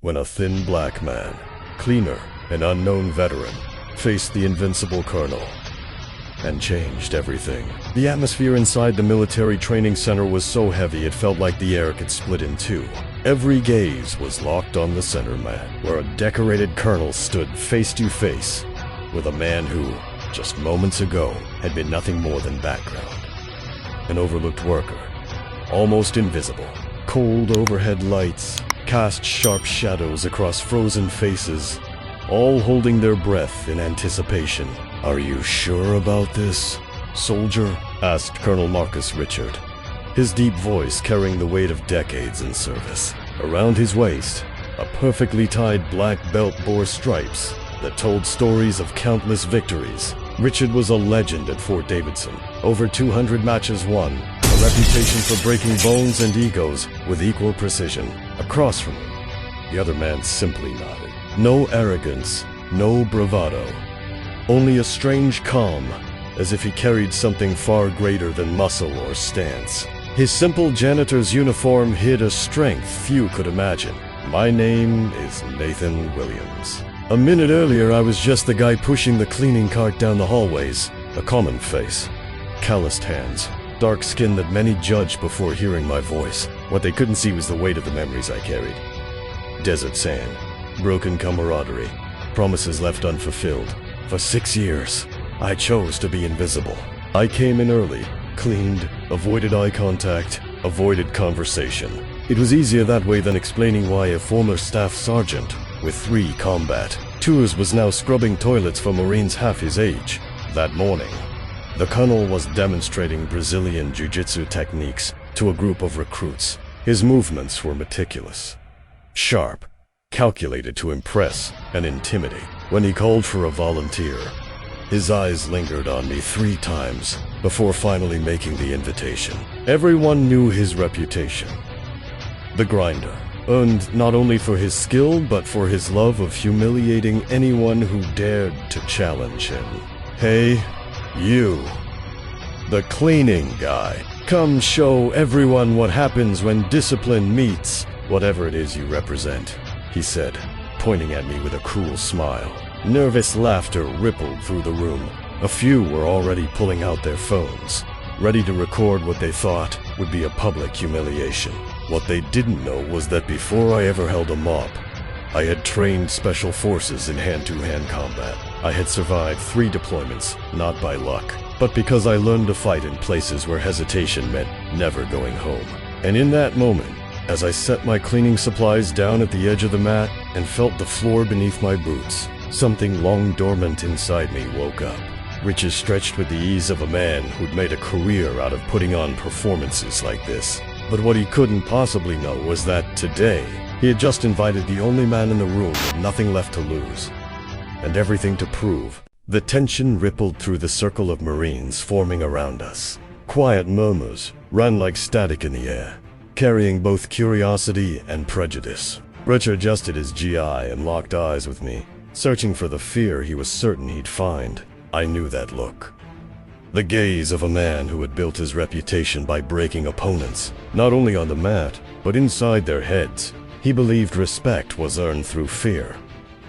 when a thin black man, cleaner, an unknown veteran, faced the invincible colonel and changed everything. The atmosphere inside the military training center was so heavy it felt like the air could split in two. Every gaze was locked on the center mat, where a decorated colonel stood face to face with a man who, just moments ago, had been nothing more than background. An overlooked worker, almost invisible. Cold overhead lights cast sharp shadows across frozen faces, all holding their breath in anticipation. "Are you sure about this, soldier?" asked Colonel Marcus Richard, his deep voice carrying the weight of decades in service. Around his waist, a perfectly tied black belt bore stripes that told stories of countless victories. Richard was a legend at Fort Davidson. Over 200 matches won, a reputation for breaking bones and egos with equal precision. Across from him, the other man simply nodded. No arrogance, no bravado. Only a strange calm, as if he carried something far greater than muscle or stance. His simple janitor's uniform hid a strength few could imagine. "My name is Nathan Williams. A minute earlier, I was just the guy pushing the cleaning cart down the hallways. A common face, calloused hands, dark skin that many judged before hearing my voice. What they couldn't see was the weight of the memories I carried. Desert sand, broken camaraderie, promises left unfulfilled. For 6 years, I chose to be invisible. I came in early, cleaned, avoided eye contact, avoided conversation. It was easier that way than explaining why a former staff sergeant with 3 combat tours was now scrubbing toilets for Marines half his age. That morning, the colonel was demonstrating Brazilian Jiu-Jitsu techniques to a group of recruits. His movements were meticulous, sharp, calculated to impress and intimidate. When he called for a volunteer, his eyes lingered on me 3 times before finally making the invitation. Everyone knew his reputation. The grinder, earned not only for his skill but for his love of humiliating anyone who dared to challenge him. "Hey, you, the cleaning guy, come show everyone what happens when discipline meets whatever it is you represent," he said, pointing at me with a cruel smile. Nervous laughter rippled through the room. A few were already pulling out their phones, ready to record what they thought would be a public humiliation. What they didn't know was that before I ever held a mop, I had trained special forces in hand-to-hand combat. I had survived 3 deployments, not by luck, but because I learned to fight in places where hesitation meant never going home. And in that moment, as I set my cleaning supplies down at the edge of the mat and felt the floor beneath my boots, something long dormant inside me woke up. Riches stretched with the ease of a man who'd made a career out of putting on performances like this. But what he couldn't possibly know was that today, he had just invited the only man in the room with nothing left to lose and everything to prove. The tension rippled through the circle of Marines forming around us. Quiet murmurs ran like static in the air, carrying both curiosity and prejudice. Richard adjusted his GI and locked eyes with me, searching for the fear he was certain he'd find. I knew that look. The gaze of a man who had built his reputation by breaking opponents, not only on the mat, but inside their heads. He believed respect was earned through fear,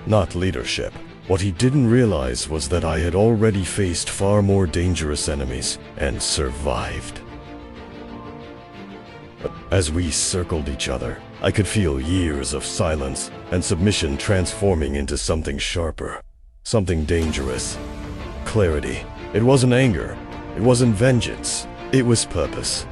not leadership. What he didn't realize was that I had already faced far more dangerous enemies and survived. As we circled each other, I could feel years of silence and submission transforming into something sharper, something dangerous. Clarity. It wasn't anger. It wasn't vengeance. It was purpose.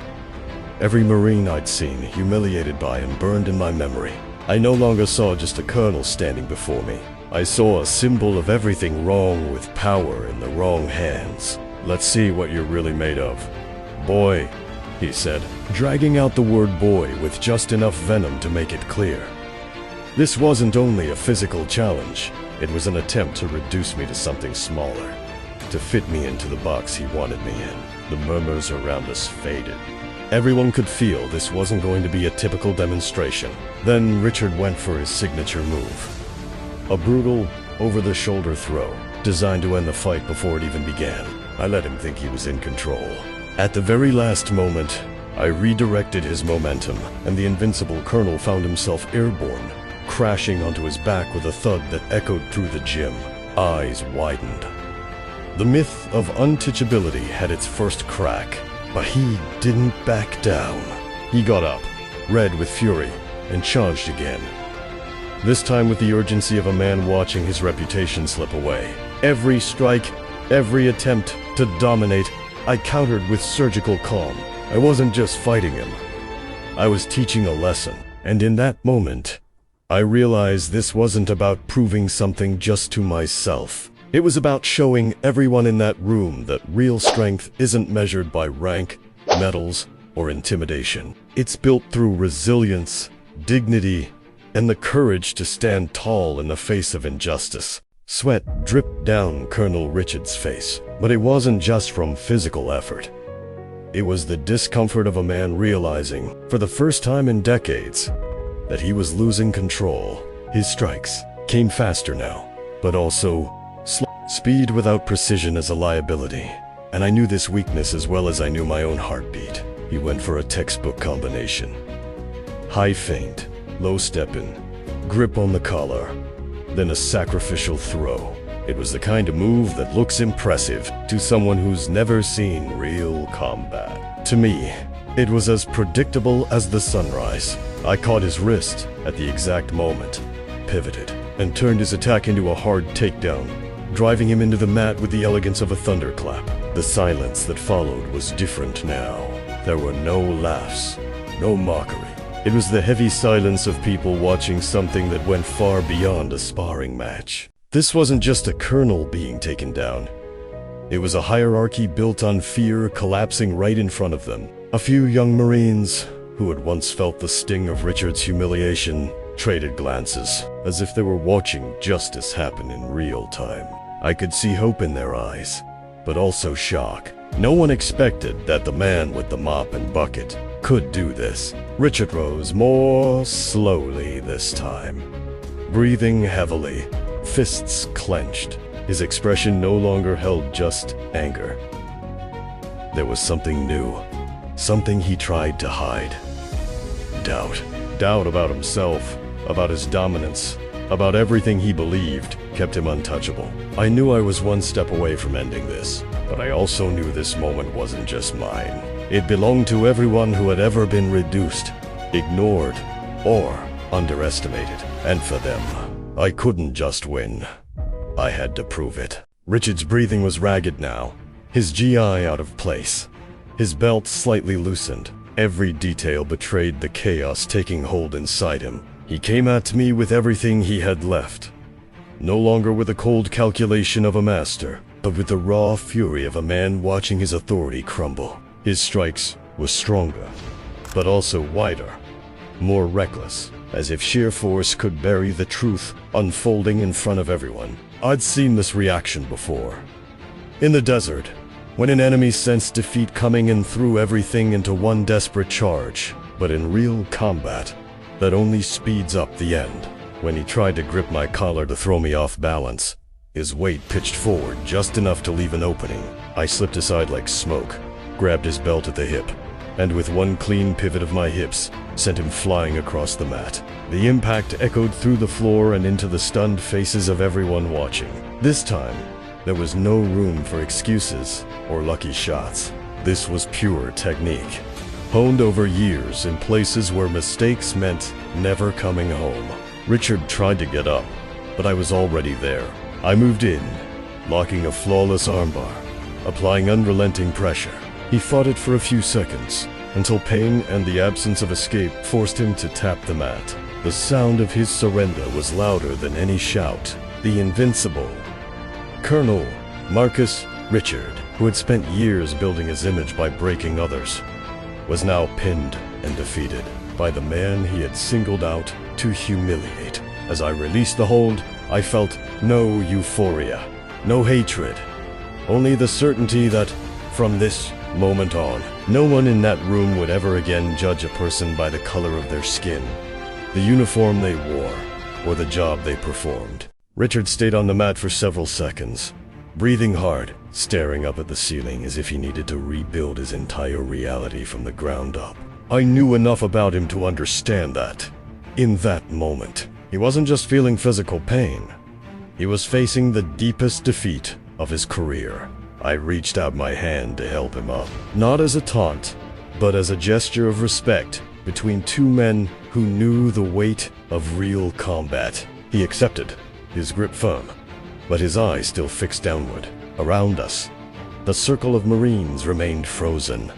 Every Marine I'd seen, humiliated by him, burned in my memory. I no longer saw just a colonel standing before me. I saw a symbol of everything wrong with power in the wrong hands. "Let's see what you're really made of, boy," he said, dragging out the word boy with just enough venom to make it clear. This wasn't only a physical challenge, it was an attempt to reduce me to something smaller, to fit me into the box he wanted me in. The murmurs around us faded. Everyone could feel this wasn't going to be a typical demonstration. Then Richard went for his signature move. A brutal, over-the-shoulder throw, designed to end the fight before it even began. I let him think he was in control. At the very last moment, I redirected his momentum, and the invincible colonel found himself airborne, crashing onto his back with a thud that echoed through the gym. Eyes widened. The myth of unteachability had its first crack, but he didn't back down. He got up, red with fury, and charged again. This time with the urgency of a man watching his reputation slip away. Every strike, every attempt to dominate, I countered with surgical calm. I wasn't just fighting him. I was teaching a lesson, and in that moment, I realized this wasn't about proving something just to myself. It was about showing everyone in that room that real strength isn't measured by rank, medals, or intimidation. It's built through resilience, dignity, and the courage to stand tall in the face of injustice. Sweat dripped down Colonel Richard's face, but it wasn't just from physical effort. It was the discomfort of a man realizing, for the first time in decades, that he was losing control. His strikes came faster now, but also slow. Speed without precision is a liability, and I knew this weakness as well as I knew my own heartbeat. He went for a textbook combination. High feint, low step in, grip on the collar, then a sacrificial throw. It was the kind of move that looks impressive to someone who's never seen real combat. To me, it was as predictable as the sunrise. I caught his wrist at the exact moment, pivoted, and turned his attack into a hard takedown, driving him into the mat with the elegance of a thunderclap. The silence that followed was different now. There were no laughs, no mockery. It was the heavy silence of people watching something that went far beyond a sparring match. This wasn't just a colonel being taken down. It was a hierarchy built on fear collapsing right in front of them. A few young Marines, who had once felt the sting of Richard's humiliation, traded glances, as if they were watching justice happen in real time. I could see hope in their eyes, but also shock. No one expected that the man with the mop and bucket could do this. Richard rose more slowly this time, breathing heavily, fists clenched. His expression no longer held just anger. There was something new, something he tried to hide. Doubt. Doubt about himself, about his dominance, about everything he believed kept him untouchable. I knew I was one step away from ending this, but I also knew this moment wasn't just mine. It belonged to everyone who had ever been reduced, ignored, or underestimated. And for them, I couldn't just win. I had to prove it. Richard's breathing was ragged now, his GI out of place, his belt slightly loosened. Every detail betrayed the chaos taking hold inside him. He came at me with everything he had left. No longer with the cold calculation of a master, but with the raw fury of a man watching his authority crumble. His strikes were stronger, but also wider, more reckless, as if sheer force could bury the truth unfolding in front of everyone. I'd seen this reaction before. In the desert, when an enemy sensed defeat coming and threw everything into one desperate charge. But in real combat, that only speeds up the end. When he tried to grip my collar to throw me off balance, his weight pitched forward just enough to leave an opening. I slipped aside like smoke, grabbed his belt at the hip, and with one clean pivot of my hips, sent him flying across the mat. The impact echoed through the floor and into the stunned faces of everyone watching. This time, there was no room for excuses or lucky shots. This was pure technique, honed over years in places where mistakes meant never coming home. Richard tried to get up, but I was already there. I moved in, locking a flawless armbar, applying unrelenting pressure. He fought it for a few seconds, until pain and the absence of escape forced him to tap the mat. The sound of his surrender was louder than any shout. The invincible Colonel Marcus Richard, who had spent years building his image by breaking others, was now pinned and defeated by the man he had singled out to humiliate. As I released the hold, I felt no euphoria, no hatred, only the certainty that, from this moment on, no one in that room would ever again judge a person by the color of their skin, the uniform they wore, or the job they performed. Richard stayed on the mat for several seconds, breathing hard, staring up at the ceiling as if he needed to rebuild his entire reality from the ground up. I knew enough about him to understand that, in that moment, He wasn't just feeling physical pain. He was facing the deepest defeat of his career. I reached out my hand to help him up, not as a taunt, but as a gesture of respect between two men who knew the weight of real combat. He accepted, his grip firm, but his eyes still fixed downward. Around us, the circle of Marines remained frozen.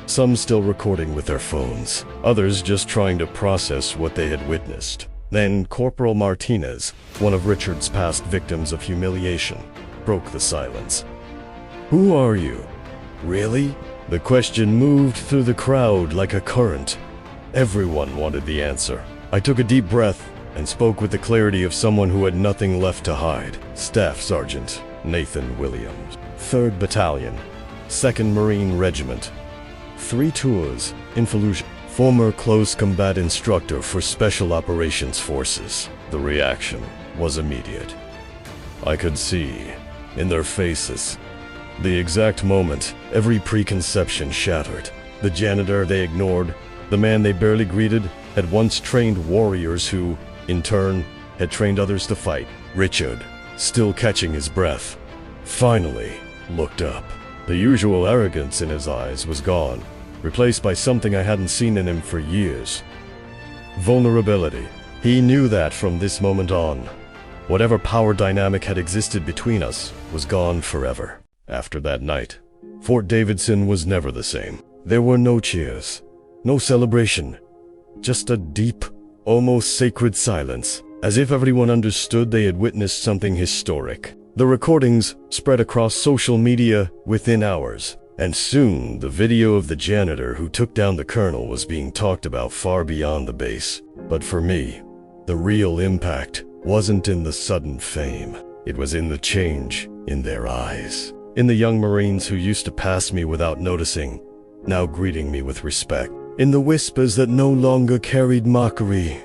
Some still recording with their phones, others just trying to process what they had witnessed. Then Corporal Martinez, one of Richard's past victims of humiliation, broke the silence. "Who are you?" "Really?" The question moved through the crowd like a current. Everyone wanted the answer. I took a deep breath and spoke with the clarity of someone who had nothing left to hide. Staff Sergeant Nathan Williams, 3rd Battalion, 2nd Marine Regiment. 3 tours in Fallujah. Former close combat instructor for Special Operations Forces. The reaction was immediate. I could see in their faces the exact moment every preconception shattered. The janitor they ignored, the man they barely greeted, had once trained warriors who, in turn, had trained others to fight. Richard, still catching his breath, finally looked up. The usual arrogance in his eyes was gone, replaced by something I hadn't seen in him for years. Vulnerability. He knew that from this moment on. Whatever power dynamic had existed between us was gone forever. After that night, Fort Davidson was never the same. There were no cheers, no celebration, just a deep, almost sacred silence, as if everyone understood they had witnessed something historic. The recordings spread across social media within hours, and soon the video of the janitor who took down the colonel was being talked about far beyond the base. But for me, the real impact wasn't in the sudden fame. It was in the change in their eyes. In the young Marines who used to pass me without noticing, now greeting me with respect. In the whispers that no longer carried mockery,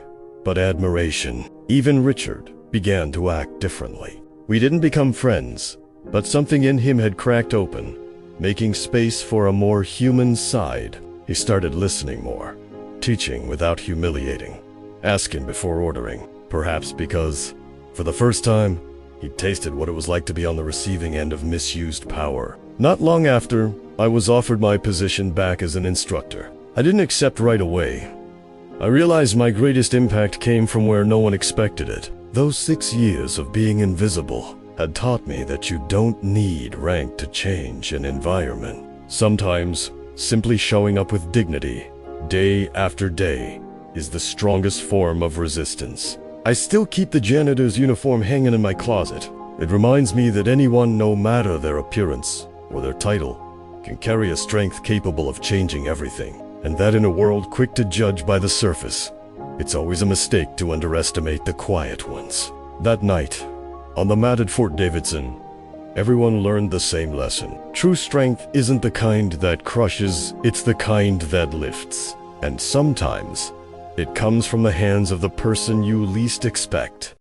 but admiration. Even Richard began to act differently. We didn't become friends, but something in him had cracked open, making space for a more human side. He started listening more, teaching without humiliating, asking before ordering, perhaps because, for the first time, he'd tasted what it was like to be on the receiving end of misused power. Not long after, I was offered my position back as an instructor. I didn't accept right away. I realized my greatest impact came from where no one expected it. Those 6 years of being invisible had taught me that you don't need rank to change an environment. Sometimes, simply showing up with dignity, day after day, is the strongest form of resistance. I still keep the janitor's uniform hanging in my closet. It reminds me that anyone, no matter their appearance or their title, can carry a strength capable of changing everything. And that in a world quick to judge by the surface, it's always a mistake to underestimate the quiet ones. That night, on the mat at Fort Davidson, everyone learned the same lesson. True strength isn't the kind that crushes, it's the kind that lifts. And sometimes, it comes from the hands of the person you least expect.